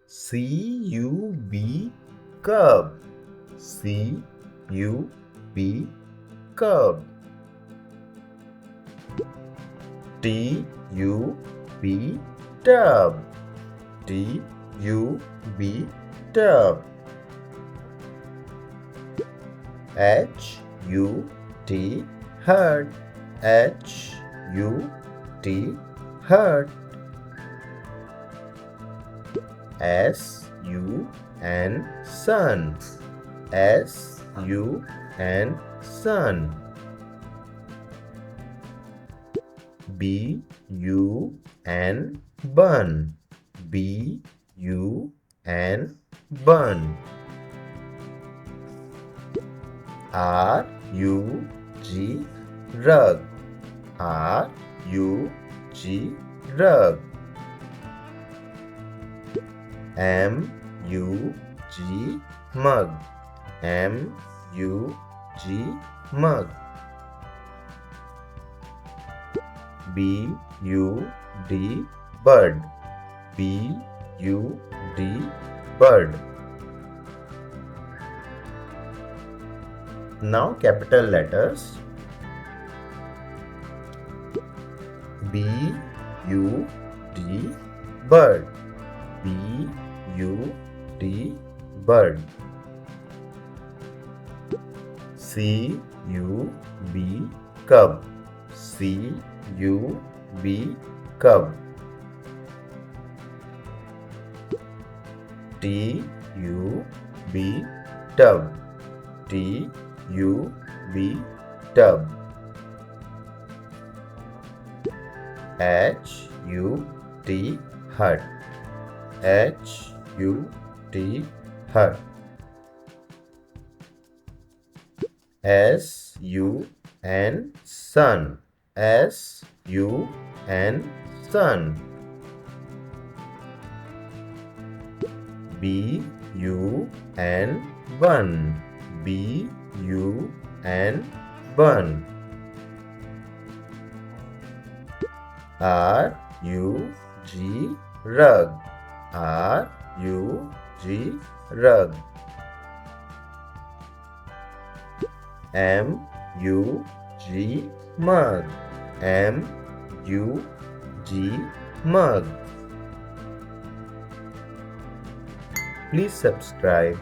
C-U-B, cub. C-U-B, cub. T-U-B, tub. T-U-B, tub. H-U-T, hut. H-U-T, hut. S-U-N, sun. S-U-N, sun. B-U-N, bun. B-U-N, bun. R-U-G, rug. R-U-G, rug. M-U-G, mug. M-U-G, mug. B-U-D, bird. B-U-D, bird. Now capital letters. B-U-D, bird. B-U-D, bird. C-U-B, cub. C-U-B, cub. T-U-B, tub. T-U-B, tub. H-U-T, hut. H-U-T, hut. S-U-N, sun. S-U-N, sun. B-U-N, bun. B-U-N, bun. R-U-G, rug. R-U-G, rug. M-U-G, mug. M-U-G, mug. Please subscribe.